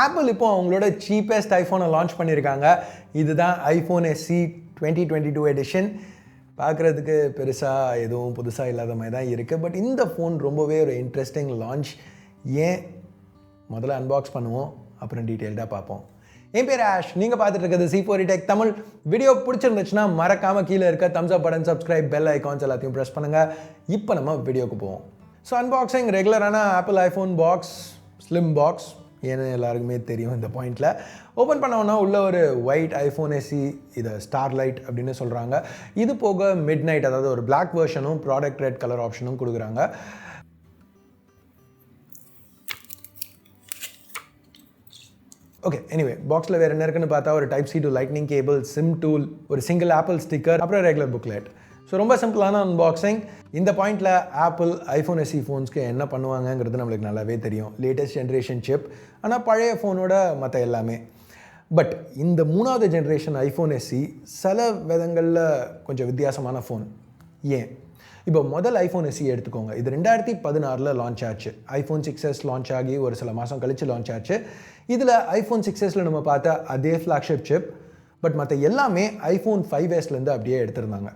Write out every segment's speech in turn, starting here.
Apple இப்போ அவங்களோட cheapest ஐஃபோனை launch பண்ணியிருக்காங்க. இதுதான் ஐஃபோன் SE 2022 எடிஷன். பார்க்குறதுக்கு பெருசாக எதுவும் புதுசாக இல்லாத மாதிரி தான் இருக்குது. பட் இந்த ஃபோன் ரொம்பவே ஒரு இன்ட்ரெஸ்டிங் லான்ச். ஏன் முதல்ல அன்பாக்ஸ் பண்ணுவோம், அப்புறம் டீட்டெயில்டாக பார்ப்போம். என் பேர் ஆஷ், நீங்கள் பார்த்துட்டு இருக்கிறது C4E Tech தமிழ். வீடியோ பிடிச்சிருந்துச்சுன்னா மறக்காமல் கீழே இருக்க thumbs up button, subscribe, bell icons எல்லாத்தையும் ப்ரெஸ் பண்ணுங்கள். இப்போ நம்ம வீடியோக்கு போவோம். ஸோ அன்பாக்சிங் ரெகுலரான Apple iPhone box, slim box, ஏன்னு எல்லாருக்குமே தெரியும். இந்த பாயிண்டில் ஓப்பன் பண்ணோன்னா உள்ள ஒரு ஒயிட் ஐஃபோன் SE, இதை ஸ்டார்லைட் அப்படின்னு சொல்கிறாங்க. இது போக மிட் நைட், அதாவது ஒரு பிளாக் வெர்ஷனும் ப்ராடக்ட் ரெட் கலர் ஆப்ஷனும் கொடுக்குறாங்க. ஓகே, எனிவே பாக்ஸில் வேறு என்ன இருக்குன்னு பார்த்தா ஒரு type C to lightning cable, sim tool, ஒரு சிங்கிள் ஆப்பிள் ஸ்டிக்கர், அப்புறம் ரெகுலர் புக்லெட். ஸோ ரொம்ப சிம்பிளான அன்பாக்சிங். இந்த பாயிண்டில் ஆப்பிள் ஐஃபோன் SE ஃபோன்ஸ்க்கு என்ன பண்ணுவாங்கங்கிறது நம்மளுக்கு நல்லாவே தெரியும். லேட்டஸ்ட் ஜென்ரேஷன் சிப், ஆனால் பழைய ஃபோனோட மற்ற எல்லாமே. பட் இந்த 3வது ஜென்ரேஷன் ஐஃபோன் SE சில விதங்களில் கொஞ்சம் வித்தியாசமான ஃபோன். ஏன்? இப்போ முதல் ஐஃபோன் SE எடுத்துக்கோங்க. இது 2016 லான்ச் ஆச்சு. ஐஃபோன் 6s லான்ச் ஆகி ஒரு சில மாதம் கழித்து லான்ச் ஆச்சு. இதில் ஐஃபோன் 6sல நம்ம பார்த்தா அதே ஃப்ளாக்ஷிப் சிப், பட் மற்ற எல்லாமே ஐஃபோன் 5sலேருந்து அப்படியே எடுத்திருந்தாங்க.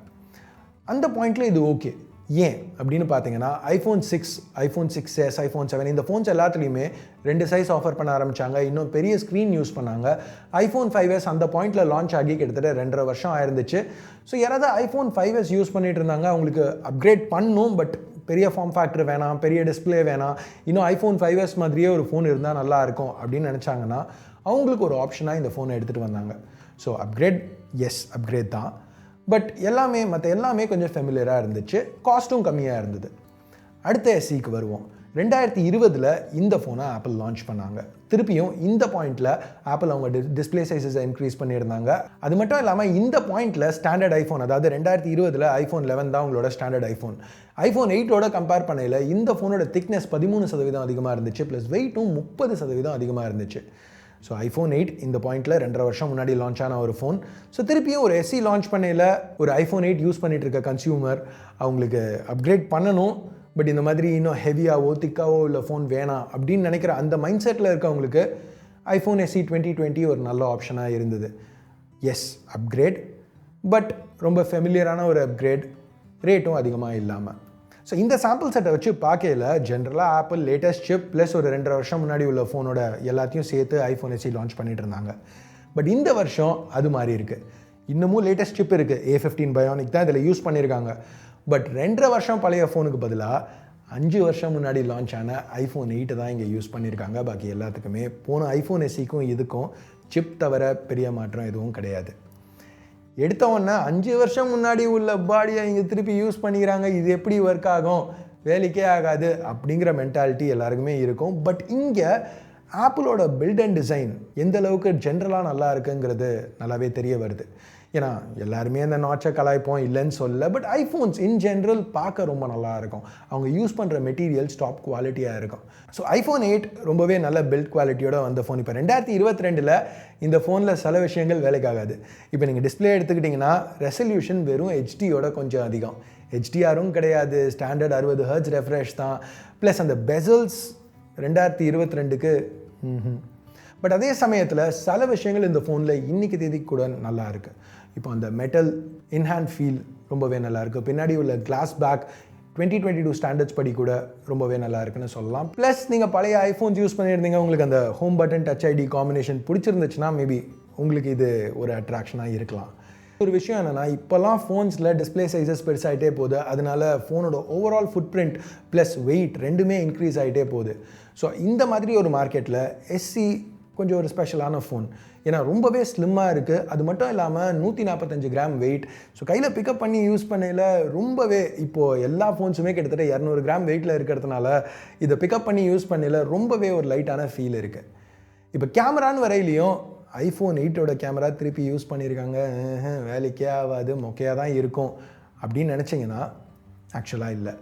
அந்த பாயிண்டில் இது ஓகே. ஏன் அப்படின்னு பார்த்தீங்கன்னா ஐஃபோன் 6, ஐஃபோன் 6s, ஐஃபோன் 7 இந்த ஃபோன்ஸ் எல்லாத்துலேயுமே 2 சைஸ் ஆஃபர் பண்ண ஆரம்பித்தாங்க. இன்னும் பெரிய ஸ்க்ரீன் யூஸ் பண்ணாங்க. ஐஃபோன் 5s அந்த பாயிண்டில் லான்ச் ஆகி கிட்டத்தட்ட 2.5 வருஷம் ஆயிருந்துச்சு. ஸோ யாராவது ஐஃபோன் 5s யூஸ் பண்ணிட்டு இருந்தாங்க, அவங்களுக்கு அப்கிரேட் பண்ணும், பட் பெரிய ஃபார்ம் ஃபேக்டர் வேணாம், பெரிய டிஸ்பிளே வேணாம், இன்னும் ஐஃபோன் 5s மாதிரியே ஒரு ஃபோன் இருந்தால் நல்லாயிருக்கும் அப்படின்னு நினச்சாங்கன்னா அவங்களுக்கு ஒரு ஆப்ஷனாக இந்த ஃபோனை எடுத்துகிட்டு வந்தாங்க. ஸோ அப்கிரேட், எஸ் அப்கிரேட் தான், பட் எல்லாமே மற்ற எல்லாமே கொஞ்சம் ஃபெமிலியராக இருந்துச்சு, காஸ்ட்டும் கம்மியாக இருந்தது. அடுத்த SEக்கு வருவோம். 2020 இந்த ஃபோனை ஆப்பிள் லான்ச் பண்ணாங்க. திருப்பியும் இந்த பாயிண்டில் ஆப்பிள் அவங்க டிஸ்பிளே சைஸஸை இன்க்ரீஸ் பண்ணியிருந்தாங்க. அது மட்டும் இல்லாமல் இந்த பாயிண்டில் ஸ்டாண்டர்ட் ஐஃபோன், அதாவது 2020 ஐஃபோன் 11 தான் உங்களோட ஸ்டாண்டர்ட் ஐஃபோன். ஐஃபோன் 8ஓட கம்பேர் பண்ணையில் இந்த ஃபோனோட திக்னஸ் 13% அதிகமாக இருந்துச்சு, ப்ளஸ் வெயிட்டும் 30% அதிகமாக இருந்துச்சு. ஸோ ஐஃபோன் 8 இந்த பாயிண்டில் 2.5 வருஷம் முன்னாடி லான்ச் ஆன ஒரு ஃபோன். ஸோ திருப்பியும் ஒரு SE லான்ச் பண்ணையில் ஒரு ஐஃபோன் 8 யூஸ் பண்ணிகிட்டு இருக்க கன்சியூமர் அவங்களுக்கு அப்கிரேட் பண்ணணும், பட் இந்த மாதிரி இன்னும் ஹெவியாவோ திக்காவோ இல்லை ஃபோன் வேணாம் அப்படின்னு நினைக்கிற அந்த மைண்ட் செட்டில் இருக்கவங்களுக்கு ஐஃபோன் SE 2020 ஒரு நல்ல ஆப்ஷனாக இருந்தது. எஸ் அப்கிரேட், பட் ரொம்ப ஃபெமிலியரான ஒரு அப்கிரேட், ரேட்டும் அதிகமாக இல்லாமல். ஸோ இந்த சாம்பிள் செட்டை வச்சு பார்க்கையில் ஜென்ரலாக ஆப்பிள் லேட்டஸ்ட் சிப் ப்ளஸ் ஒரு 2.5 வருஷம் முன்னாடி உள்ள ஃபோனோட எல்லாத்தையும் சேர்த்து ஐஃபோன் SE லான்ச் பண்ணிட்டு இருந்தாங்க. பட் இந்த வருஷம் அது மாதிரி இருக்குது. இன்னமும் லேட்டஸ்ட் சிப் இருக்குது, A15 பயோனிக் தான் இதில் யூஸ் பண்ணியிருக்காங்க. பட் 2.5 வருஷம் பழைய ஃபோனுக்கு பதிலாக 5 வருஷம் முன்னாடி லான்ச் ஆன ஐஃபோன் 8 தான் இங்கே யூஸ் பண்ணியிருக்காங்க. பாக்கி எல்லாத்துக்குமே போன ஐஃபோன் SEக்கும் இதுக்கும் சிப் தவிர பெரிய மாற்றம் எதுவும் கிடையாது. எடுத்தவொன்னே 5 வருஷம் முன்னாடி உள்ள பாடியை இங்கே திருப்பி யூஸ் பண்ணிக்கிறாங்க, இது எப்படி ஒர்க் ஆகும், வேலைக்கே ஆகாது அப்படிங்கிற மென்டாலிட்டி எல்லாருக்குமே இருக்கும். பட் இங்கே ஆப்பிளோட பில்ட் அண்ட் டிசைன் எந்த அளவுக்கு ஜென்ரலாக நல்லா இருக்குங்கிறது நல்லாவே தெரிய வருது. ஏன்னா எல்லாருமே அந்த நாட்சை கலாய்ப்போம், இல்லைன்னு சொல்ல, பட் ஐஃபோன்ஸ் இன் ஜென்ரல் பார்க்க ரொம்ப நல்லா இருக்கும். அவங்க யூஸ் பண்ணுற மெட்டீரியல்ஸ் டாப் குவாலிட்டியாக இருக்கும். ஸோ ஐஃபோன் 8 ரொம்பவே நல்ல பில்ட் குவாலிட்டியோட வந்த ஃபோன். இப்போ 2022 இந்த ஃபோனில் சில விஷயங்கள் வேலைக்காகாது. இப்போ நீங்கள் டிஸ்பிளே எடுத்துக்கிட்டிங்கன்னா ரெசல்யூஷன் வெறும் HDயோட கொஞ்சம் அதிகம். HDRம் கிடையாது, ஸ்டாண்டர்ட் 60 Hz ரெஃப்ரெஷ் தான். ப்ளஸ் அந்த பெசல்ஸ் 2022க்கு பட் அதே சமயத்தில் சில விஷயங்கள் இந்த ஃபோனில் இன்றைக்கி தேதிக்கு கூட நல்லா இருக்குது. இப்போ அந்த மெட்டல் இன்ஹேண்ட் ஃபீல் ரொம்பவே நல்லா இருக்குது. பின்னாடி உள்ள கிளாஸ் பேக் 2022 ஸ்டாண்டர்ட்ஸ் படி கூட ரொம்பவே நல்லா இருக்குன்னு சொல்லலாம். ப்ளஸ் நீங்கள் பழைய ஐஃபோன்ஸ் யூஸ் பண்ணியிருந்தீங்க, உங்களுக்கு அந்த home button touch ID combination பிடிச்சிருந்துச்சுன்னா மேபி உங்களுக்கு இது ஒரு அட்ராக்ஷனாக இருக்கலாம். ஒரு விஷயம் என்னென்னா, இப்போல்லாம் ஃபோன்ஸில் டிஸ்பிளே சைஸஸ் பெருசாகிட்டே போகுது. அதனால ஃபோனோட overall footprint plus weight ரெண்டுமே இன்க்ரீஸ் ஆகிட்டே போகுது. ஸோ இந்த மாதிரி ஒரு மார்க்கெட்டில் SE கொஞ்சம் ஒரு ஸ்பெஷலான ஃபோன். ஏன்னா ரொம்பவே ஸ்லிம்மாக இருக்குது. அது மட்டும் இல்லாமல் 145 கிராம் வெயிட். ஸோ கையில் பிக்கப் பண்ணி யூஸ் பண்ணையில் ரொம்பவே, இப்போது எல்லா ஃபோன்ஸுமே கிட்டத்தட்ட 200 கிராம் வெயிட்டில் இருக்கிறதுனால இதை பிக்கப் பண்ணி யூஸ் பண்ணையில் ரொம்பவே ஒரு லைட்டான ஃபீல் இருக்குது. இப்போ கேமரான்னு வரையிலையும் ஐஃபோன் 8ஓட கேமரா திருப்பி யூஸ் பண்ணியிருக்காங்க, வேலைக்கே ஆகாது, மொக்கையாக தான் இருக்கும் அப்படின்னு நினச்சிங்கன்னா ஆக்சுவலாக இல்லை.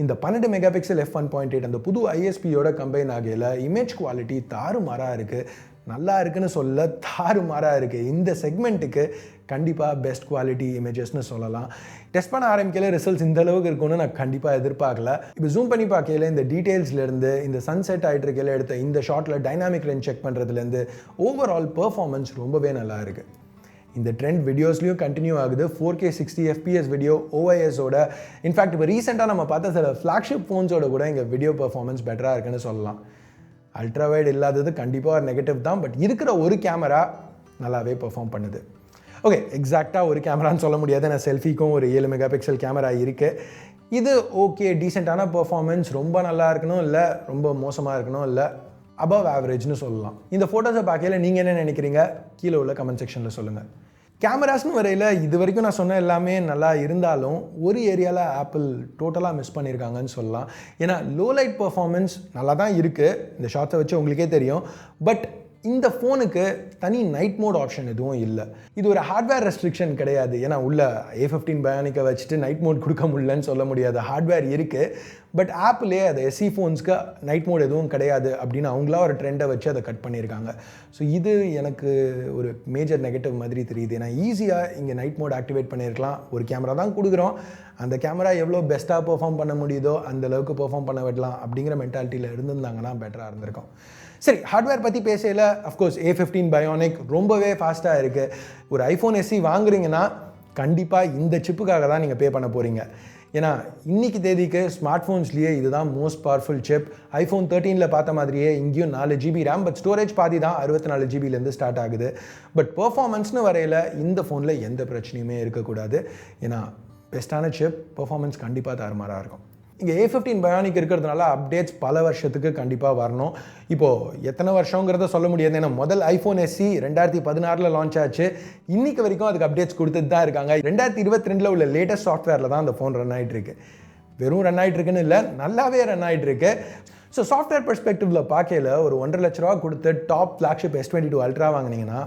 இந்த 12 மெகா பிக்சல் f1.8 அந்த புது ISPயோட கம்பைன் ஆகையில் இமேஜ் குவாலிட்டி தாறுமாறாக இருக்குது. நல்லா இருக்குன்னு சொல்ல, தாறுமாறாக இருக்குது. இந்த செக்மெண்ட்டுக்கு கண்டிப்பாக பெஸ்ட் குவாலிட்டி இமேஜஸ்னு சொல்லலாம். டெஸ்ட் பண்ண ஆரம்பிக்கல ரிசல்ட்ஸ் இந்த அளவுக்கு இருக்கும்னு நான் கண்டிப்பாக எதிர்பார்க்கல. இப்போ ஜூம் பண்ணி பார்க்கல இந்த டீட்டெயில்ஸ்லேருந்து, இந்த சன்செட் ஆகிட்டு இருக்கையில் எடுத்த இந்த ஷாட்டில் டைனாமிக் ரேஞ்ச் செக் பண்ணுறதுலேருந்து ஓவரால் பெர்ஃபார்மன்ஸ் ரொம்பவே நல்லா இருக்குது. இந்த ட்ரெண்ட் வீடியோஸ்லையும் கண்டினியூ ஆகுது. 4K 60 FPS வீடியோ OISோட, இன்ஃபேக்ட் இப்போ ரீசெண்டாக நம்ம பார்த்த சில ஃப்ளாக்ஷிப் ஃபோன்ஸோட கூட இங்கே வீடியோ பெர்ஃபார்மன்ஸ் பெட்டராக இருக்குன்னு சொல்லலாம். அல்ட்ரா வைட் இல்லாதது கண்டிப்பாக ஒரு நெகட்டிவ் தான், பட் இருக்கிற ஒரு கேமரா நல்லாவே பெர்ஃபார்ம் பண்ணுது. ஓகே, எக்ஸாக்டாக ஒரு கேமரான்னு சொல்ல முடியாது, நான் செல்ஃபிக்கும் ஒரு 7 மெகா பிக்சல் கேமரா இருக்குது. இது ஓகே, டீசெண்டான பெர்ஃபார்மன்ஸ், ரொம்ப நல்லா இருக்கணும் இல்லை ரொம்ப மோசமாக இருக்கணும் இல்லை அபவ் ஆவரேஜ்னு சொல்லலாம். இந்த ஃபோட்டோஸை பார்க்கல நீங்கள் என்ன நினைக்கிறீங்க கீழே உள்ள கமெண்ட் செக்ஷனில் சொல்லுங்கள். கேமராஸ்னு வரையில் இது வரைக்கும் நான் சொன்ன எல்லாமே நல்லா இருந்தாலும் ஒரு ஏரியாவில் ஆப்பிள் டோட்டலாக மிஸ் பண்ணியிருக்காங்கன்னு சொல்லலாம். ஏன்னா லோ லைட் பர்ஃபார்மன்ஸ் நல்லா தான் இருக்குது, இந்த ஷார்ட்ஸை வச்சு உங்களுக்கே தெரியும். பட் இந்த ஃபோனுக்கு தனி நைட் மோட் ஆப்ஷன் எதுவும் இல்லை. இது ஒரு ஹார்ட்வேர் ரெஸ்ட்ரிக்ஷன் கிடையாது. ஏன்னா உள்ள A15 பயானிக்கை வச்சுட்டு நைட் மோட் கொடுக்க முடியலன்னு சொல்ல முடியாது. ஹார்ட்வேர் இருக்குது, பட் ஆப்பிளே அது SE ஃபோன்ஸ்க்கு நைட் மோட் எதுவும் கிடையாது அப்படின்னு அவங்களா ஒரு ட்ரெண்டை வச்சு அதை கட் பண்ணியிருக்காங்க. ஸோ இது எனக்கு ஒரு மேஜர் நெகட்டிவ் மாதிரி தெரியுது. ஏன்னா ஈஸியாக இங்கே நைட் மோட் ஆக்டிவேட் பண்ணியிருக்கலாம். ஒரு கேமரா தான் கொடுக்குறோம், அந்த கேமரா எவ்வளோ பெஸ்ட்டாக பெர்ஃபார்ம் பண்ண முடியுதோ அந்த அளவுக்கு பெர்ஃபார்ம் பண்ண விடலாம் அப்படிங்கிற மென்டாலிட்டியில் இருந்திருந்தாங்கன்னா பெட்டராக இருந்திருக்கும். சரி, ஹார்ட்வேர் பற்றி பேசல. அஃப்கோர்ஸ் A15 பயோனிக் ரொம்பவே ஃபாஸ்ட்டாக இருக்குது. ஒரு iPhone SE வாங்குறீங்கன்னா கண்டிப்பாக இந்த சிப்புக்காக தான் நீங்கள் பே பண்ண போகிறீங்க. ஏன்னா இன்றைக்கி தேதிக்கு ஸ்மார்ட் ஃபோன்ஸ்லேயே இதுதான் மோஸ்ட் பவர்ஃபுல் சிப். iPhone 13 பார்த்த மாதிரியே இங்கேயும் 4 GB ரேம், பட் ஸ்டோரேஜ் பாதி தான் 64 GBலேருந்து ஸ்டார்ட் ஆகுது. பட் பெர்ஃபார்மன்ஸ்னு வரையில் இந்த ஃபோனில் எந்த பிரச்சனையுமே இருக்கக்கூடாது. ஏன்னா பெஸ்ட்டான சிப், பெர்ஃபார்மன்ஸ் கண்டிப்பாக தாறுமாறாக இருக்கும். இங்கே A15 பயானிக் இருக்கிறதுனால அப்டேட்ஸ் பல வருஷத்துக்கு கண்டிப்பாக வரணும். இப்போது எத்தனை வருஷங்கிறத சொல்ல முடியாது. ஏன்னா முதல் iPhone SE 2016 லான்ச் ஆச்சு. இன்றைக்கு வரைக்கும் அதுக்கு அப்டேட்ஸ் கொடுத்துட்டு தான் இருக்காங்க. 2022 உள்ள லேட்டஸ்ட் சாஃப்ட்வேரில் தான் அந்த ஃபோன் ரன் ஆகிட்டு இருக்கு. வெறும் ரன் ஆகிட்டு இருக்குன்னு இல்லை, நல்லாவே ரன் ஆகிட்டு இருக்கு. ஸோ சாஃப்ட்வேர் பெர்ஸ்பெக்டிவில் பார்க்கல ஒரு 1.5 லட்ச ரூபா கொடுத்து டாப் ஃப்ளாக்ஷிப் S22 அல்ட்ரா வாங்கினீங்கன்னா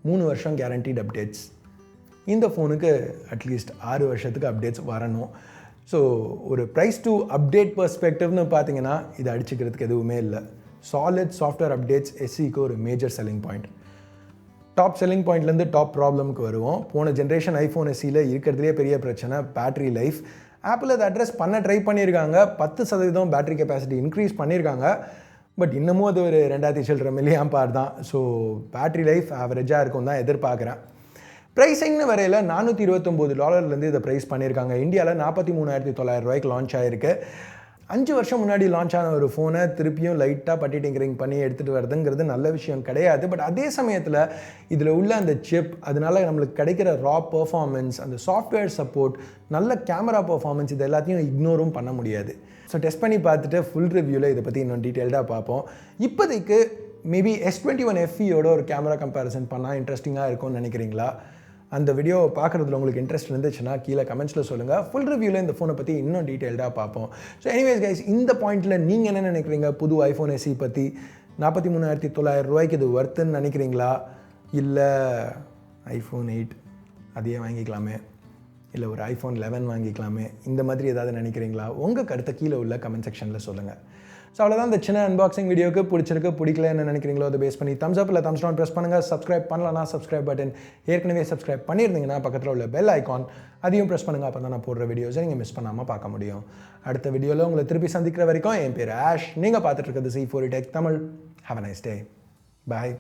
3 வருஷம் கேரண்டீட் அப்டேட்ஸ். இந்த ஃபோனுக்கு அட்லீஸ்ட் 6 வருஷத்துக்கு அப்டேட்ஸ் வரணும். ஸோ ஒரு ப்ரைஸ் டு அப்டேட் பெர்ஸ்பெக்டிவ்னு பார்த்தீங்கன்னா இது அடிச்சுக்கிறதுக்கு எதுவுமே இல்லை. சாலிட் சாஃப்ட்வேர் அப்டேட்ஸ் SEக்கு ஒரு major selling point. Top selling பாயிண்ட்லேருந்து டாப் ப்ராப்ளம்க்கு வருவோம். போன ஜென்ரேஷன் iPhone SEயில் இருக்கிறதுலே பெரிய பிரச்சனை பேட்ரி லைஃப். ஆப்பிள் அதை அட்ரஸ் பண்ண ட்ரை பண்ணியிருக்காங்க. 10% பேட்டரி கெப்பாசிட்டி இன்க்ரீஸ் பண்ணியிருக்காங்க. பட் இன்னமும் அது ஒரு 2000 mAh தான். ஸோ பேட்ரி லைஃப் ஆவரேஜாக இருக்கும் தான் எதிர்பார்க்குறேன். ப்ரைஸிங்னு வரையில் $429 இதை ப்ரைஸ் பண்ணியிருக்காங்க. இந்தியாவில் 43,900 லான்ச் ஆகிருக்கு. 5 வருஷம் முன்னாடி லான்ச் ஆன ஒரு ஃபோனை திருப்பியும் லைட்டாக பட்டி டிங்கரிங் பண்ணி எடுத்துகிட்டு வரதுங்கிறது நல்ல விஷயம் கிடையாது. பட் அதே சமயத்தில் இதில் உள்ள அந்த சிப், அதனால நம்மளுக்கு கிடைக்கிற ரா பெர்ஃபார்மன்ஸ், அந்த சாஃப்ட்வேர் சப்போர்ட், நல்ல கேமரா பெர்ஃபார்மன்ஸ், இது எல்லாத்தையும் இக்னோரும் பண்ண முடியாது. ஸோ டெஸ்ட் பண்ணி பார்த்துட்டு ஃபுல் ரிவ்யூவில் இதை பற்றி இன்னும் டீட்டெயில்டாக பார்ப்போம். இப்போதைக்கு மேபி S21 FEயோட ஒரு கேமரா கம்பேரிசன் பண்ணால் இன்ட்ரெஸ்டிங்காக இருக்கும்னு நினைக்கிறீங்களா? அந்த வீடியோவை பார்க்குறதுல உங்களுக்கு இன்ட்ரெஸ்ட் இருந்துச்சுன்னா கீழே கமெண்ட்ஸில் சொல்லுங்கள். ஃபுல் ரிவ்யூவில் இந்த ஃபோனை பற்றி இன்னும் டீட்டெயில்டாக பார்ப்போம். ஸோ எனிவேஸ் கைஸ், இந்த பாயிண்ட்டில் நீங்கள் என்ன நினைக்கிறீங்க? புது iPhone SE பற்றி 43,900 இது ஒர்த்துன்னு நினைக்கிறீங்களா? இல்லை iPhone 8 அதையே வாங்கிக்கலாமே, இல்லை ஒரு iPhone 11 வாங்கிக்கலாமே, இந்த மாதிரி ஏதாவது நினைக்கிறீங்களா? உங்கள் கருத்தை கீழே உள்ள கமெண்ட் செக்ஷனில் சொல்லுங்கள். ஸோ அவ்வளோதான் இந்த சின்ன அன்பாக்சிங் வீடியோக்கு. பிடிச்சிருக்கு பிடிக்கல என்ன நினைக்கிறீங்களோ அதை பேஸ் பண்ணி தம்ஸ் அப் இல்லை தம்ஸ் டவுன் ப்ரெஸ் பண்ணுங்கள். சப்ஸ்கிரைப் பண்ணலன்னா சப்ஸ்கிரைப் பட்டன், ஏற்கனவே சப்ஸ்கிரைப் பண்ணியிருந்தீங்கன்னா பக்கத்தில் உள்ள பெல் ஐக்கான் அதையும் ப்ரெஸ் பண்ணுங்கள். அப்போ தான் நான் போடுற வீடியோஸை நீங்கள் மிஸ் பண்ணாமல் பார்க்க முடியும். அடுத்த வீடியோவில் உங்களை திருப்பி சந்திக்கிற வரைக்கும் என் பேர் ஆஷ். நீங்கள் பார்த்துட்டு இருக்கிறது C4 Tech Tamil. Have a nice day. Bye.